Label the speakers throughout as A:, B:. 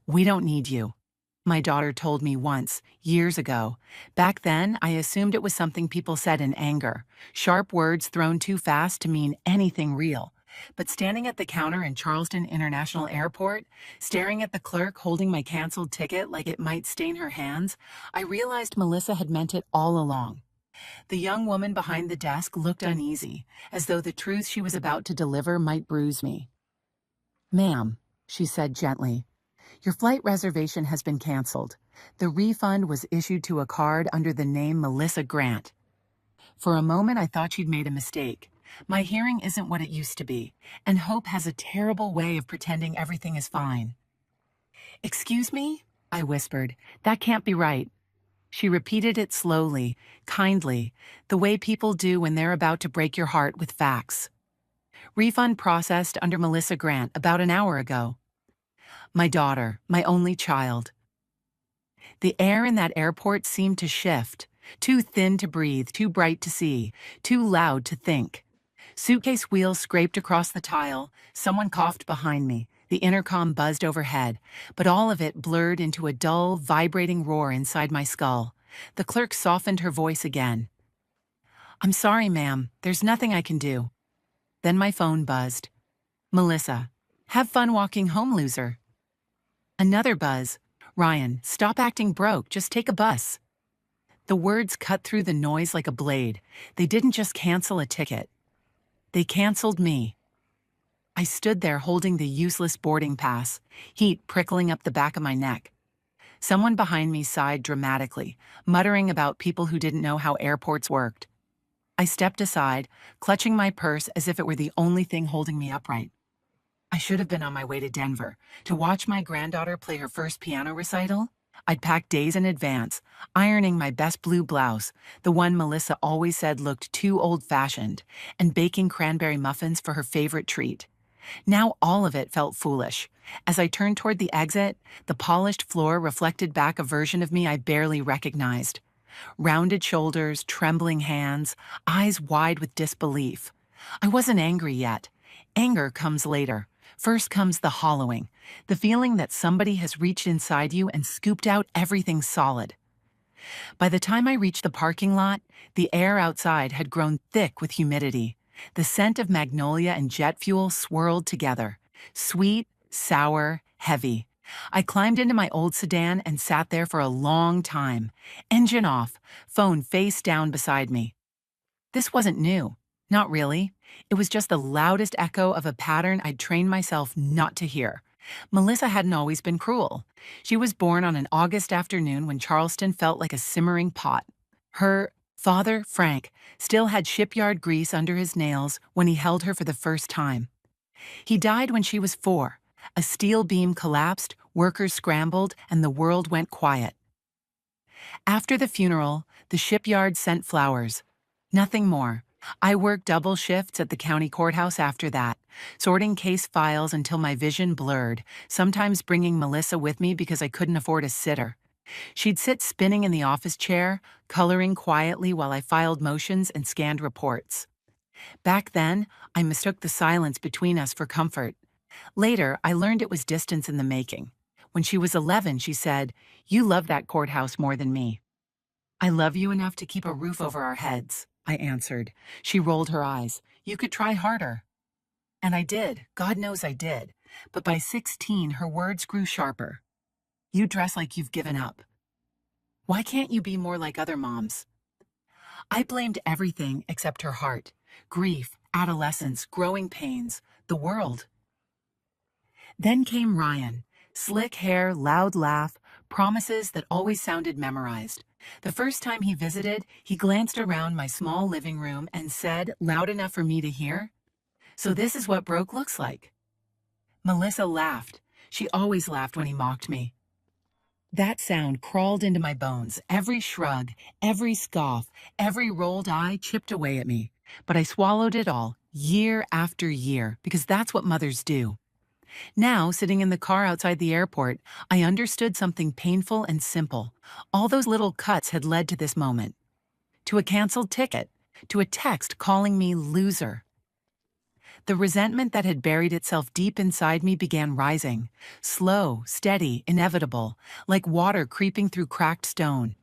A: "We don't need you," my daughter told me once, years ago. Back then, I assumed it was something people said in anger, sharp words thrown too fast to mean anything real. But standing at the counter in Charleston International Airport, staring at the clerk holding my canceled ticket like it might stain her hands, I realized Melissa had meant it all along. The young woman behind the desk looked uneasy, as though the truth she was about to deliver might bruise me. "Ma'am," she said gently, "your flight reservation has been canceled. The refund was issued to a card under the name Melissa Grant." For a moment, I thought she'd made a mistake. My hearing isn't what it used to be, and Hope has a terrible way of pretending everything is fine. "Excuse me?" I whispered. "That can't be right." She repeated it slowly, kindly, the way people do when they're about to break your heart with facts. "Refund processed under Melissa Grant about an hour ago." My daughter, my only child. The air in that airport seemed to shift, too thin to breathe, too bright to see, too loud to think. Suitcase wheels scraped across the tile, someone coughed behind me, the intercom buzzed overhead, but all of it blurred into a dull, vibrating roar inside my skull. The clerk softened her voice again. "I'm sorry, ma'am, there's nothing I can do." Then my phone buzzed. "Melissa, have fun walking home, loser." Another buzz. "Ryan, stop acting broke, just take a bus." The words cut through the noise like a blade. They didn't just cancel a ticket. They canceled me. I stood there holding the useless boarding pass, heat prickling up the back of my neck. Someone behind me sighed dramatically, muttering about people who didn't know how airports worked. I stepped aside, clutching my purse as if it were the only thing holding me upright. I should have been on my way to Denver to watch my granddaughter play her first piano recital. I'd packed days in advance, ironing my best blue blouse, the one Melissa always said looked too old-fashioned, and baking cranberry muffins for her favorite treat. Now all of it felt foolish. As I turned toward the exit, the polished floor reflected back a version of me I barely recognized. Rounded shoulders, trembling hands, eyes wide with disbelief. I wasn't angry yet. Anger comes later. First comes the hollowing, the feeling that somebody has reached inside you and scooped out everything solid. By the time I reached the parking lot, the air outside had grown thick with humidity. The scent of magnolia and jet fuel swirled together, sweet, sour, heavy. I climbed into my old sedan and sat there for a long time, engine off, phone face down beside me. This wasn't new. Not really. It was just the loudest echo of a pattern I'd trained myself not to hear. Melissa hadn't always been cruel. She was born on an August afternoon when Charleston felt like a simmering pot. Her father, Frank, still had shipyard grease under his nails when he held her for the first time. He died when she was 4. A steel beam collapsed, workers scrambled, and the world went quiet. After the funeral, the shipyard sent flowers. Nothing more. I worked double shifts at the county courthouse after that, sorting case files until my vision blurred, sometimes bringing Melissa with me because I couldn't afford a sitter. She'd sit spinning in the office chair, coloring quietly while I filed motions and scanned reports. Back then, I mistook the silence between us for comfort. Later, I learned it was distance in the making. When she was 11, she said, "You love that courthouse more than me." "I love you enough to keep a roof over our heads," I answered. She rolled her eyes. "You could try harder." And I did. God knows I did. But by 16, her words grew sharper. "You dress like you've given up. Why can't you be more like other moms?" I blamed everything except her heart. Grief, adolescence, growing pains, the world. Then came Ryan. Slick hair, loud laugh, promises that always sounded memorized. The first time he visited, he glanced around my small living room and said, loud enough for me to hear, "So this is what broke looks like." Melissa laughed. She always laughed when he mocked me. That sound crawled into my bones. Every shrug, every scoff, every rolled eye chipped away at me. But I swallowed it all, year after year, because that's what mothers do. Now, sitting in the car outside the airport, I understood something painful and simple. All those little cuts had led to this moment. To a canceled ticket. To a text calling me loser. The resentment that had buried itself deep inside me began rising, slow, steady, inevitable, like water creeping through cracked stone.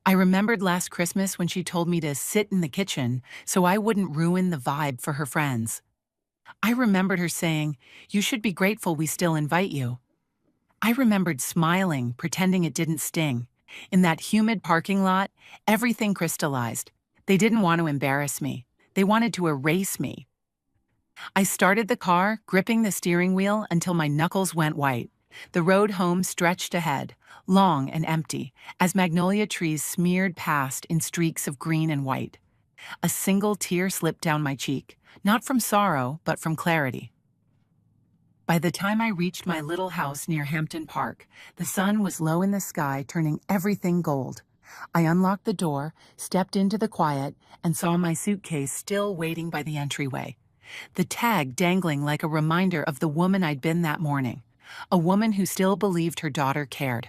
A: I remembered last Christmas when she told me to sit in the kitchen so I wouldn't ruin the vibe for her friends. I remembered her saying, "You should be grateful we still invite you." I remembered smiling, pretending it didn't sting. In that humid parking lot, everything crystallized. They didn't want to embarrass me. They wanted to erase me. I started the car, gripping the steering wheel until my knuckles went white. The road home stretched ahead, long and empty, as magnolia trees smeared past in streaks of green and white. A single tear slipped down my cheek, not from sorrow, but from clarity. By the time I reached my little house near Hampton Park, the sun was low in the sky, turning everything gold. I unlocked the door, stepped into the quiet, and saw my suitcase still waiting by the entryway. The tag dangling like a reminder of the woman I'd been that morning, a woman who still believed her daughter cared.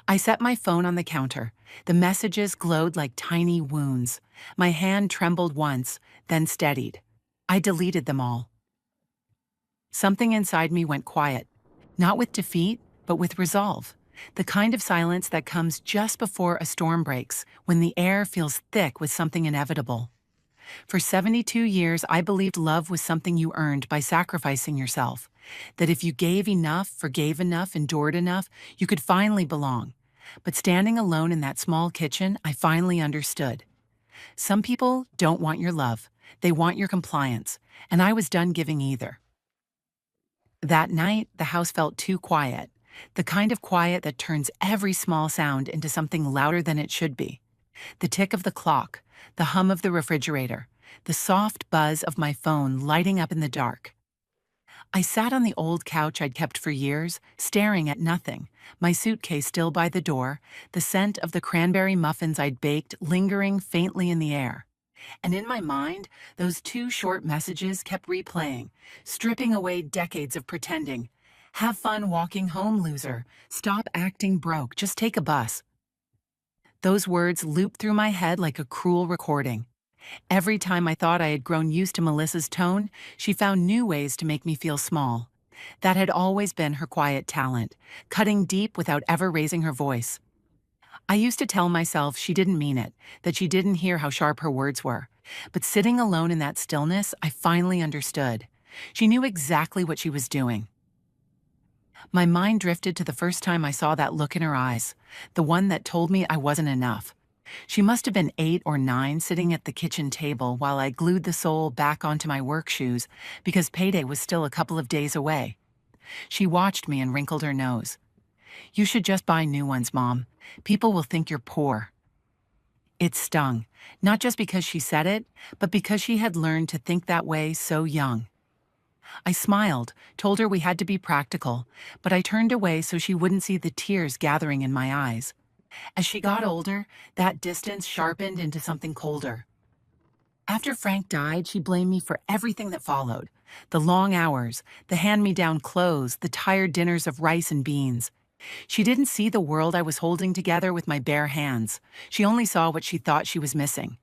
A: I set my phone on the counter. The messages glowed like tiny wounds. My hand trembled once, then steadied. I deleted them all. Something inside me went quiet, not with defeat, but with resolve. The kind of silence that comes just before a storm breaks, when the air feels thick with something inevitable. For 72 years, I believed love was something you earned by sacrificing yourself. That if you gave enough, forgave enough, endured enough, you could finally belong. But standing alone in that small kitchen, I finally understood. Some people don't want your love. They want your compliance. And I was done giving either. That night, the house felt too quiet. The kind of quiet that turns every small sound into something louder than it should be. The tick of the clock, the hum of the refrigerator, the soft buzz of my phone lighting up in the dark. I sat on the old couch I'd kept for years, staring at nothing, my suitcase still by the door, the scent of the cranberry muffins I'd baked lingering faintly in the air. And in my mind, those two short messages kept replaying, stripping away decades of pretending. Have fun walking home, loser. Stop acting broke. Just take a bus. Those words looped through my head like a cruel recording. Every time I thought I had grown used to Melissa's tone, she found new ways to make me feel small. That had always been her quiet talent, cutting deep without ever raising her voice. I used to tell myself she didn't mean it, that she didn't hear how sharp her words were. But sitting alone in that stillness, I finally understood. She knew exactly what she was doing. My mind drifted to the first time I saw that look in her eyes, the one that told me I wasn't enough. She must have been 8 or 9, sitting at the kitchen table while I glued the sole back onto my work shoes because payday was still a couple of days away. She watched me and wrinkled her nose. "You should just buy new ones, Mom. People will think you're poor." It stung, not just because she said it, but because she had learned to think that way so young. I smiled, told her we had to be practical, but I turned away so she wouldn't see the tears gathering in my eyes. As she got older, that distance sharpened into something colder. After Frank died, she blamed me for everything that followed. The long hours, the hand-me-down clothes, the tired dinners of rice and beans. She didn't see the world I was holding together with my bare hands. She only saw what she thought she was missing.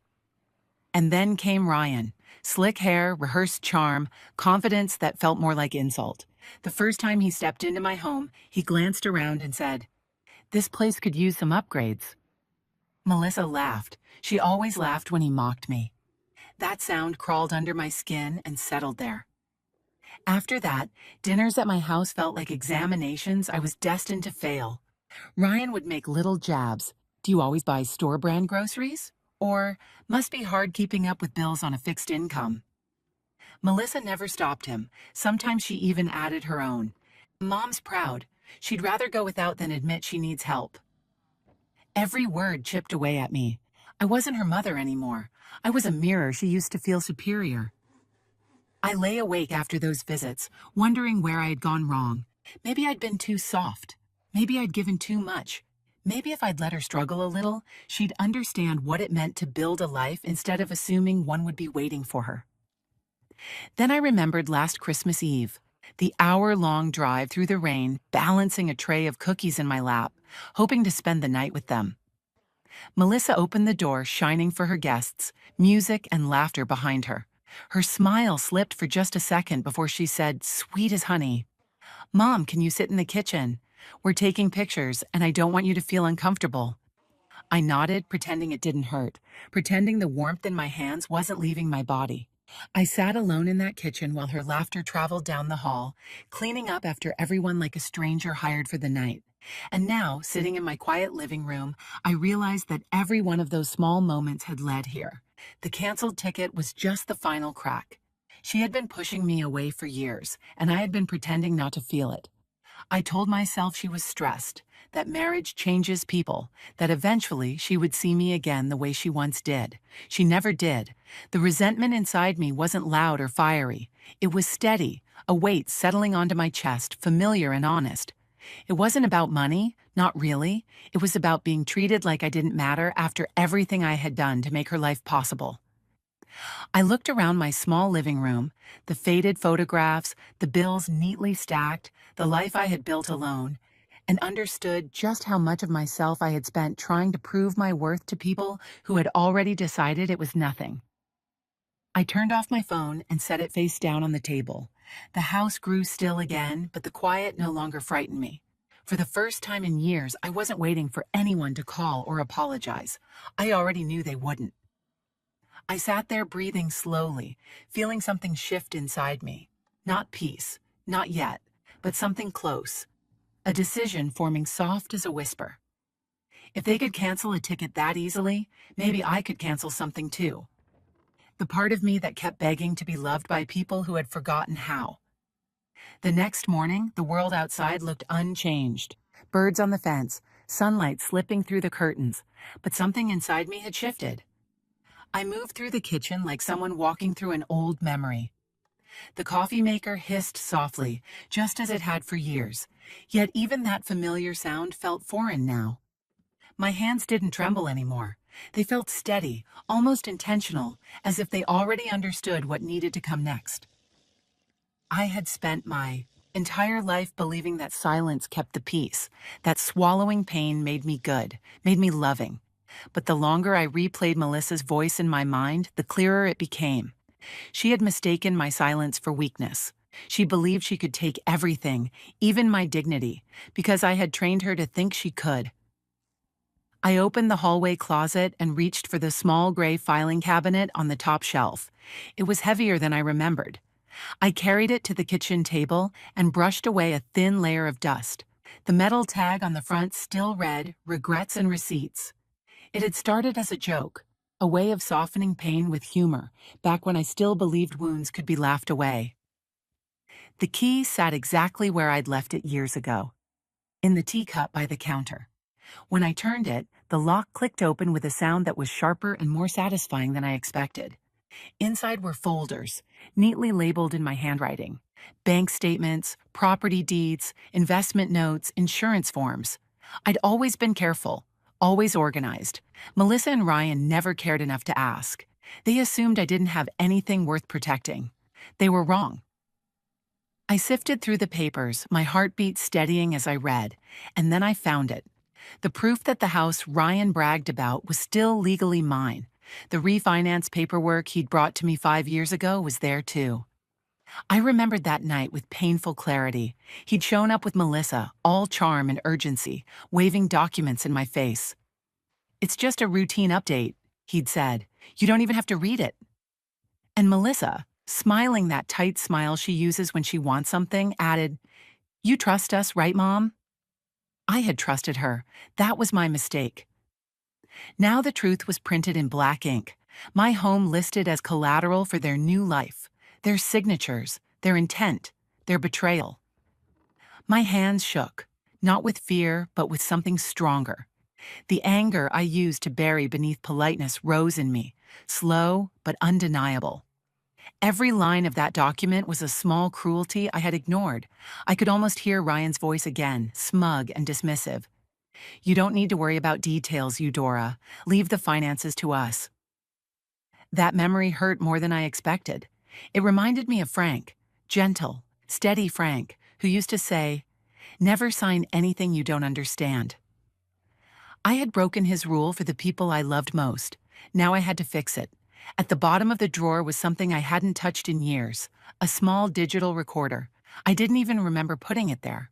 A: And then came Ryan. Slick hair, rehearsed charm, confidence that felt more like insult. The first time he stepped into my home, he glanced around and said, "This place could use some upgrades." Melissa laughed. She always laughed when he mocked me. That sound crawled under my skin and settled there. After that, dinners at my house felt like examinations I was destined to fail. Ryan would make little jabs. "Do you always buy store-brand groceries?" Or, "Must be hard keeping up with bills on a fixed income." Melissa never stopped him. Sometimes she even added her own. "Mom's proud. She'd rather go without than admit she needs help." Every word chipped away at me. I wasn't her mother anymore. I was a mirror she used to feel superior. I lay awake after those visits, wondering where I had gone wrong. Maybe I'd been too soft. Maybe I'd given too much. Maybe if I'd let her struggle a little, she'd understand what it meant to build a life instead of assuming one would be waiting for her. Then I remembered last Christmas Eve, the hour-long drive through the rain, balancing a tray of cookies in my lap, hoping to spend the night with them. Melissa opened the door, shining for her guests, music and laughter behind her. Her smile slipped for just a second before she said, sweet as honey, Mom, can you sit in the kitchen? We're taking pictures, and I don't want you to feel uncomfortable. I nodded, pretending it didn't hurt, pretending the warmth in my hands wasn't leaving my body. I sat alone in that kitchen while her laughter traveled down the hall, cleaning up after everyone like a stranger hired for the night. And now, sitting in my quiet living room, I realized that every one of those small moments had led here. The canceled ticket was just the final crack. She had been pushing me away for years, and I had been pretending not to feel it. I told myself she was stressed, that marriage changes people, that eventually she would see me again the way she once did. She never did. The resentment inside me wasn't loud or fiery. It was steady, a weight settling onto my chest, familiar and honest. It wasn't about money, not really. It was about being treated like I didn't matter after everything I had done to make her life possible. I looked around my small living room, the faded photographs, the bills neatly stacked, the life I had built alone, and understood just how much of myself I had spent trying to prove my worth to people who had already decided it was nothing. I turned off my phone and set it face down on the table. The house grew still again, but the quiet no longer frightened me. For the first time in years, I wasn't waiting for anyone to call or apologize. I already knew they wouldn't. I sat there breathing slowly, feeling something shift inside me. Not peace, not yet, but something close. A decision forming soft as a whisper. If they could cancel a ticket that easily, maybe I could cancel something too. The part of me that kept begging to be loved by people who had forgotten how. The next morning, the world outside looked unchanged. Birds on the fence, sunlight slipping through the curtains, but something inside me had shifted. I moved through the kitchen like someone walking through an old memory. The coffee maker hissed softly, just as it had for years, yet even that familiar sound felt foreign now. My hands didn't tremble anymore. They felt steady, almost intentional, as if they already understood what needed to come next. I had spent my entire life believing that silence kept the peace, that swallowing pain made me good, made me loving. But the longer I replayed Melissa's voice in my mind, the clearer it became. She had mistaken my silence for weakness. She believed she could take everything, even my dignity, because I had trained her to think she could. I opened the hallway closet and reached for the small gray filing cabinet on the top shelf. It was heavier than I remembered. I carried it to the kitchen table and brushed away a thin layer of dust. The metal tag on the front still read, "Regrets and Receipts." It had started as a joke, a way of softening pain with humor, back when I still believed wounds could be laughed away. The key sat exactly where I'd left it years ago, in the teacup by the counter. When I turned it, the lock clicked open with a sound that was sharper and more satisfying than I expected. Inside were folders, neatly labeled in my handwriting. Bank statements, property deeds, investment notes, insurance forms. I'd always been careful, always organized. Melissa and Ryan never cared enough to ask. They assumed I didn't have anything worth protecting. They were wrong. I sifted through the papers, my heartbeat steadying as I read, and then I found it. The proof that the house Ryan bragged about was still legally mine. The refinance paperwork he'd brought to me 5 years ago was there too. I remembered that night with painful clarity. He'd shown up with Melissa, all charm and urgency, waving documents in my face. "It's just a routine update," he'd said. "You don't even have to read it." And Melissa, smiling that tight smile she uses when she wants something, added, "You trust us, right, Mom?" I had trusted her. That was my mistake. Now the truth was printed in black ink. My home listed as collateral for their new life, their signatures, their intent, their betrayal. My hands shook, not with fear, but with something stronger. The anger I used to bury beneath politeness rose in me, slow but undeniable. Every line of that document was a small cruelty I had ignored. I could almost hear Ryan's voice again, smug and dismissive. "You don't need to worry about details, Eudora. Leave the finances to us." That memory hurt more than I expected. It reminded me of Frank, gentle, steady Frank, who used to say, "Never sign anything you don't understand." I had broken his rule for the people I loved most. Now I had to fix it. At the bottom of the drawer was something I hadn't touched in years, a small digital recorder. I didn't even remember putting it there.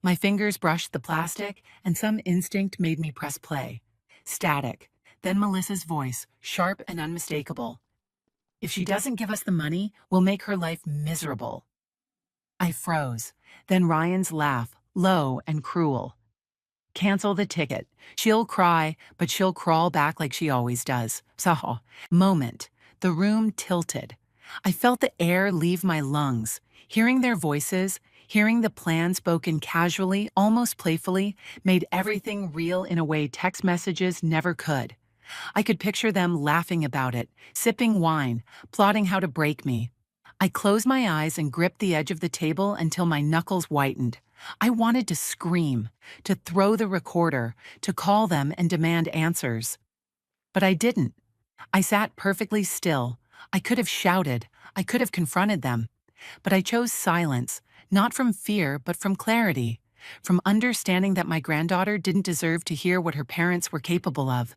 A: My fingers brushed the plastic, and some instinct made me press play. Static. Then Melissa's voice, sharp and unmistakable. If she doesn't give us the money, we'll make her life miserable. I froze. Then Ryan's laugh, low and cruel. Cancel the ticket. She'll cry, but she'll crawl back like she always does. Saho. Moment. The room tilted. I felt the air leave my lungs. Hearing their voices, hearing the plan spoken casually, almost playfully, made everything real in a way text messages never could. I could picture them laughing about it, sipping wine, plotting how to break me. I closed my eyes and gripped the edge of the table until my knuckles whitened. I wanted to scream, to throw the recorder, to call them and demand answers. But I didn't. I sat perfectly still. I could have shouted. I could have confronted them. But I chose silence, not from fear, but from clarity, from understanding that my granddaughter didn't deserve to hear what her parents were capable of.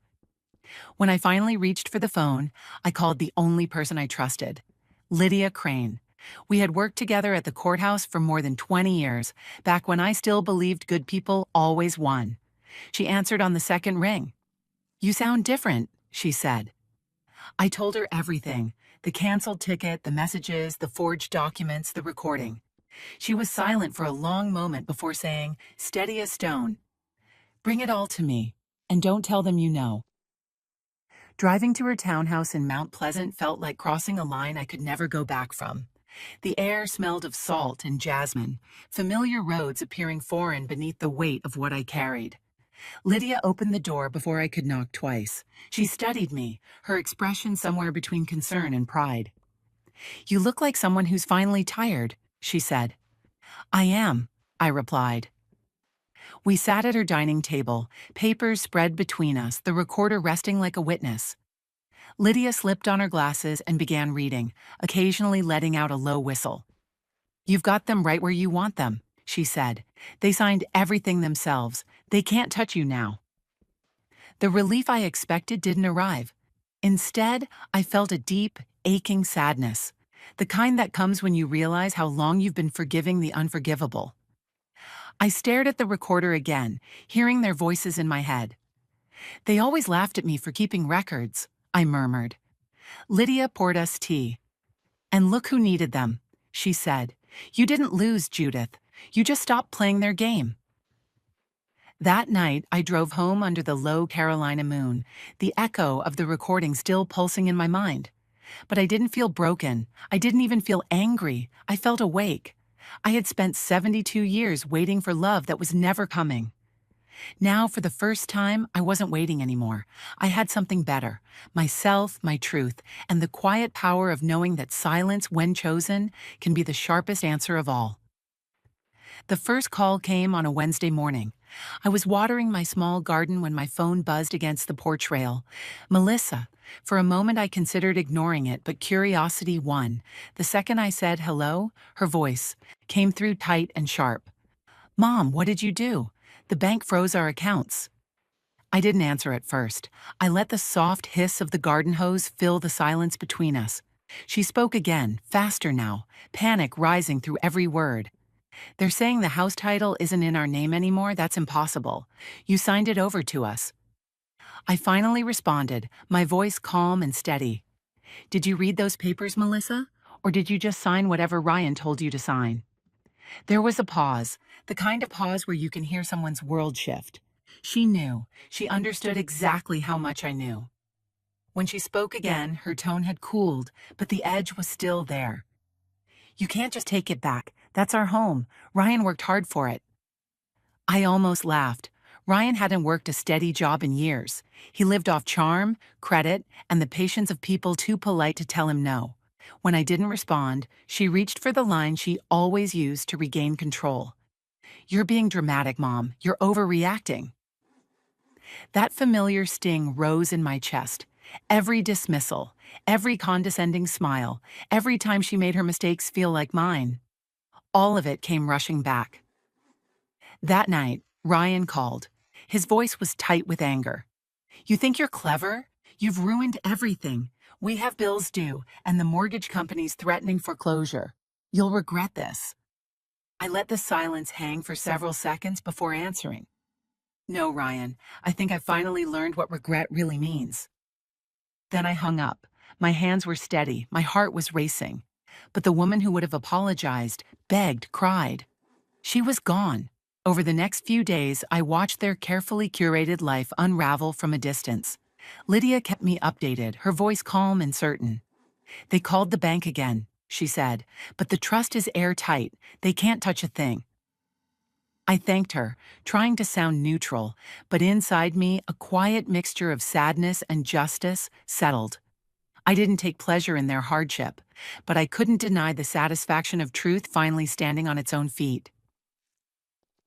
A: When I finally reached for the phone, I called the only person I trusted, Lydia Crane. We had worked together at the courthouse for more than 20 years, back when I still believed good people always won. She answered on the second ring. "You sound different," she said. I told her everything, the canceled ticket, the messages, the forged documents, the recording. She was silent for a long moment before saying, steady as stone, "Bring it all to me, and don't tell them you know." Driving to her townhouse in Mount Pleasant felt like crossing a line I could never go back from. The air smelled of salt and jasmine, familiar roads appearing foreign beneath the weight of what I carried. Lydia opened the door before I could knock twice. She studied me, her expression somewhere between concern and pride. "You look like someone who's finally tired," she said. "I am," I replied. We sat at her dining table, papers spread between us, the recorder resting like a witness. Lydia slipped on her glasses and began reading, occasionally letting out a low whistle. "You've got them right where you want them," she said. "They signed everything themselves. They can't touch you now." The relief I expected didn't arrive. Instead, I felt a deep, aching sadness, the kind that comes when you realize how long you've been forgiving the unforgivable. I stared at the recorder again, hearing their voices in my head. "They always laughed at me for keeping records," I murmured. Lydia poured us tea. "And look who needed them," she said. "You didn't lose, Judith. You just stopped playing their game." That night, I drove home under the low Carolina moon, the echo of the recording still pulsing in my mind. But I didn't feel broken. I didn't even feel angry. I felt awake. I had spent 72 years waiting for love that was never coming. Now, for the first time, I wasn't waiting anymore. I had something better, myself, my truth, and the quiet power of knowing that silence, when chosen, can be the sharpest answer of all. The first call came on a Wednesday morning. I was watering my small garden when my phone buzzed against the porch rail. Melissa. For a moment I considered ignoring it, but curiosity won. The second I said hello, her voice came through tight and sharp. "Mom, what did you do? The bank froze our accounts." I didn't answer at first. I let the soft hiss of the garden hose fill the silence between us. She spoke again, faster now, panic rising through every word. "They're saying the house title isn't in our name anymore. That's impossible. You signed it over to us." I finally responded, my voice calm and steady. "Did you read those papers, Melissa? Or did you just sign whatever Ryan told you to sign?" There was a pause, the kind of pause where you can hear someone's world shift. She knew. She understood exactly how much I knew. When she spoke again, her tone had cooled, but the edge was still there. "You can't just take it back. That's our home. Ryan worked hard for it." I almost laughed. Ryan hadn't worked a steady job in years. He lived off charm, credit, and the patience of people too polite to tell him no. When I didn't respond, she reached for the line she always used to regain control. "You're being dramatic, Mom. You're overreacting." That familiar sting rose in my chest. Every dismissal, every condescending smile, every time she made her mistakes feel like mine. All of it came rushing back. That night, Ryan called. His voice was tight with anger. "You think you're clever? You've ruined everything. We have bills due, and the mortgage company's threatening foreclosure. You'll regret this. I let the silence hang for several seconds before answering. No, Ryan, I think I finally learned what regret really means. Then I hung up. My hands were steady, my heart was racing. But the woman who would have apologized, begged, cried, she was gone. Over the next few days, I watched their carefully curated life unravel from a distance. Lydia kept me updated, her voice calm and certain. They called the bank again, she said, but the trust is airtight. They can't touch a thing. I thanked her, trying to sound neutral, but inside me, a quiet mixture of sadness and justice settled. I didn't take pleasure in their hardship, but I couldn't deny the satisfaction of truth finally standing on its own feet.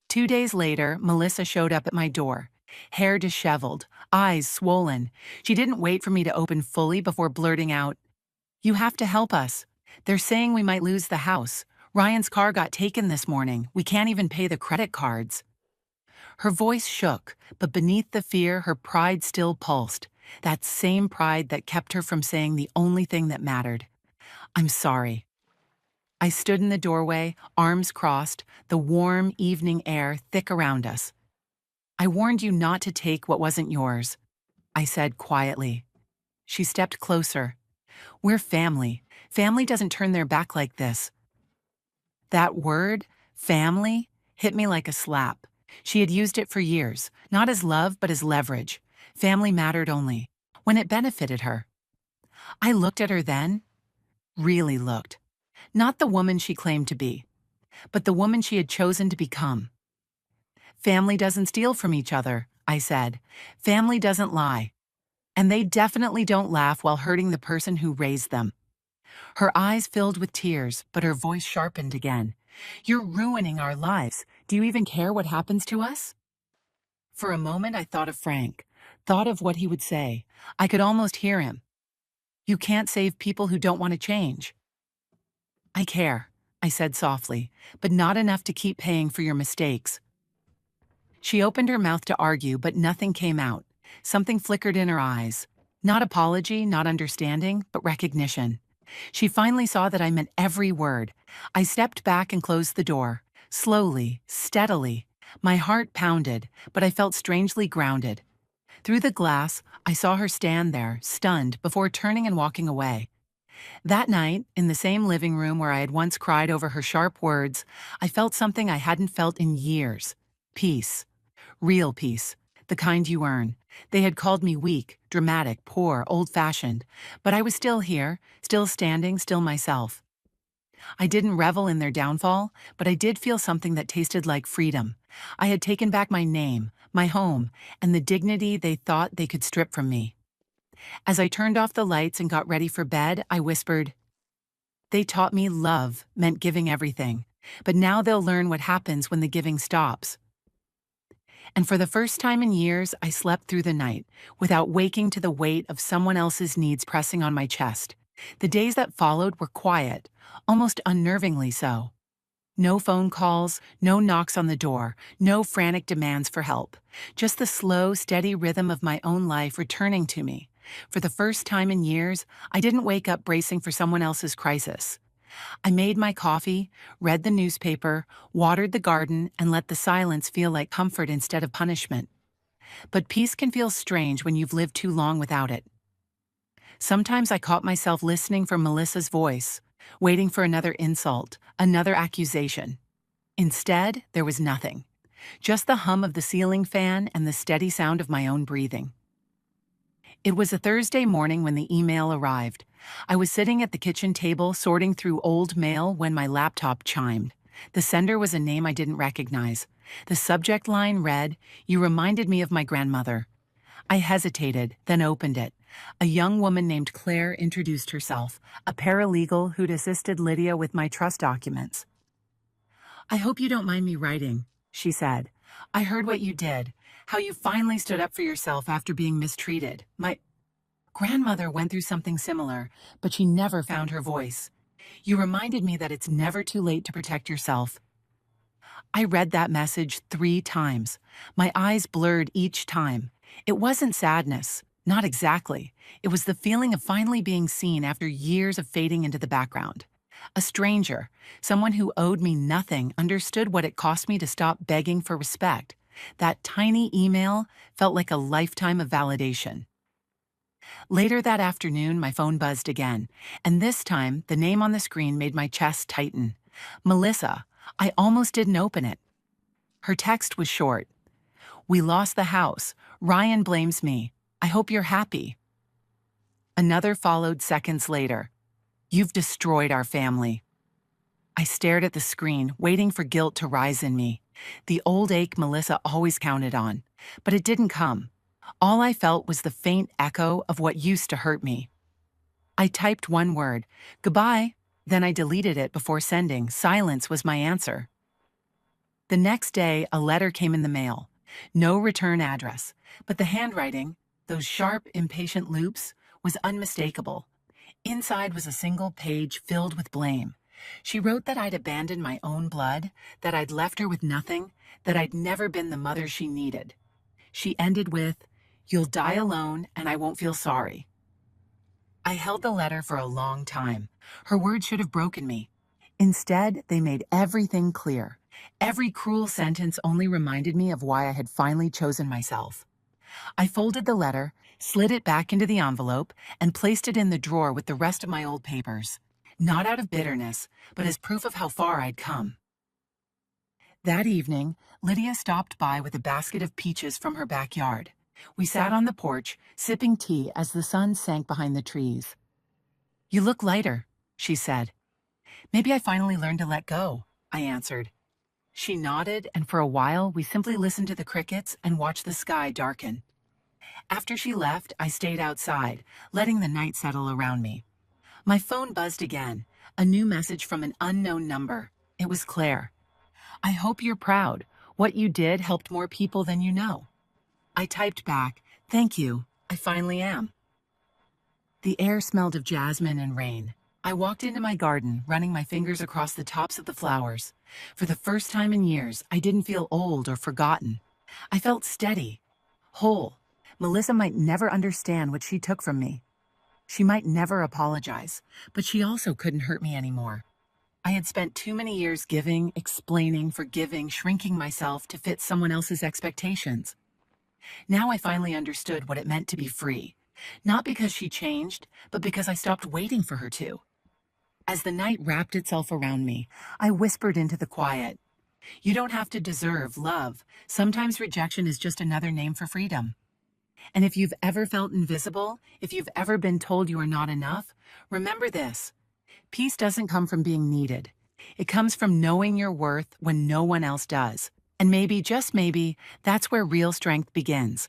A: 2 days later, Melissa showed up at my door, hair disheveled, eyes swollen. She didn't wait for me to open fully before blurting out, "You have to help us. They're saying we might lose the house. Ryan's car got taken this morning. We can't even pay the credit cards." Her voice shook, but beneath the fear, her pride still pulsed. That same pride that kept her from saying the only thing that mattered. "I'm sorry." I stood in the doorway, arms crossed, the warm evening air thick around us. "I warned you not to take what wasn't yours," I said quietly. She stepped closer. "We're family. Family doesn't turn their back like this." That word, family, hit me like a slap. She had used it for years, not as love but as leverage. Family mattered only when it benefited her. I looked at her then, really looked. Not the woman she claimed to be, but the woman she had chosen to become. "Family doesn't steal from each other," I said. "Family doesn't lie. And they definitely don't laugh while hurting the person who raised them." Her eyes filled with tears, but her voice sharpened again. "You're ruining our lives. Do you even care what happens to us?" For a moment I thought of Frank, thought of what he would say. I could almost hear him. "You can't save people who don't want to change." "I care," I said softly, "but not enough to keep paying for your mistakes." She opened her mouth to argue, but nothing came out. Something flickered in her eyes. Not apology, not understanding, but recognition. She finally saw that I meant every word. I stepped back and closed the door. Slowly, steadily. My heart pounded, but I felt strangely grounded. Through the glass, I saw her stand there, stunned, before turning and walking away. That night, in the same living room where I had once cried over her sharp words, I felt something I hadn't felt in years. Peace. Real peace. The kind you earn. They had called me weak, dramatic, poor, old-fashioned, but I was still here, still standing, still myself. I didn't revel in their downfall, but I did feel something that tasted like freedom. I had taken back my name, my home, and the dignity they thought they could strip from me. As I turned off the lights and got ready for bed, I whispered, "They taught me love meant giving everything, but now they'll learn what happens when the giving stops." And for the first time in years, I slept through the night, without waking to the weight of someone else's needs pressing on my chest. The days that followed were quiet, almost unnervingly so. No phone calls, no knocks on the door, no frantic demands for help. Just the slow, steady rhythm of my own life returning to me. For the first time in years, I didn't wake up bracing for someone else's crisis. I made my coffee, read the newspaper, watered the garden, and let the silence feel like comfort instead of punishment. But peace can feel strange when you've lived too long without it. Sometimes I caught myself listening for Melissa's voice, waiting for another insult, another accusation. Instead, there was nothing. Just the hum of the ceiling fan and the steady sound of my own breathing. It was a Thursday morning when the email arrived. I was sitting at the kitchen table sorting through old mail when my laptop chimed. The sender was a name I didn't recognize. The subject line read, "You reminded me of my grandmother." I hesitated, then opened it. A young woman named Claire introduced herself, a paralegal who'd assisted Lydia with my trust documents. "I hope you don't mind me writing," she said. "I heard what you did, how you finally stood up for yourself after being mistreated. My grandmother went through something similar, but she never found her voice. You reminded me that it's never too late to protect yourself." I read that message 3 times. My eyes blurred each time. It wasn't sadness. Not exactly. It was the feeling of finally being seen after years of fading into the background. A stranger, someone who owed me nothing, understood what it cost me to stop begging for respect. That tiny email felt like a lifetime of validation. Later that afternoon, my phone buzzed again, and this time, the name on the screen made my chest tighten. Melissa. I almost didn't open it. Her text was short. "We lost the house. Ryan blames me. I hope you're happy." Another followed seconds later. "You've destroyed our family." I stared at the screen, waiting for guilt to rise in me. The old ache Melissa always counted on. But it didn't come. All I felt was the faint echo of what used to hurt me. I typed one word, "Goodbye," then I deleted it before sending. Silence was my answer. The next day, a letter came in the mail. No return address, but the handwriting, those sharp, impatient loops, was unmistakable. Inside was a single page filled with blame. She wrote that I'd abandoned my own blood, that I'd left her with nothing, that I'd never been the mother she needed. She ended with, "You'll die alone and I won't feel sorry." I held the letter for a long time. Her words should have broken me. Instead, they made everything clear. Every cruel sentence only reminded me of why I had finally chosen myself. I folded the letter, slid it back into the envelope, and placed it in the drawer with the rest of my old papers. Not out of bitterness, but as proof of how far I'd come. That evening, Lydia stopped by with a basket of peaches from her backyard. We sat on the porch, sipping tea as the sun sank behind the trees. "You look lighter," she said. "Maybe I finally learned to let go," I answered. She nodded, and for a while we simply listened to the crickets and watched the sky darken. After she left, I stayed outside, letting the night settle around me. My phone buzzed again, a new message from an unknown number. It was Claire. "I hope you're proud. What you did helped more people than you know." I typed back, "Thank you. I finally am." The air smelled of jasmine and rain. I walked into my garden, running my fingers across the tops of the flowers. For the first time in years, I didn't feel old or forgotten. I felt steady, whole. Melissa might never understand what she took from me. She might never apologize, but she also couldn't hurt me anymore. I had spent too many years giving, explaining, forgiving, shrinking myself to fit someone else's expectations. Now I finally understood what it meant to be free. Not because she changed, but because I stopped waiting for her to. As the night wrapped itself around me, I whispered into the quiet. You don't have to deserve love. Sometimes rejection is just another name for freedom. And if you've ever felt invisible, if you've ever been told you are not enough, remember this. Peace doesn't come from being needed. It comes from knowing your worth when no one else does. And maybe, just maybe, that's where real strength begins.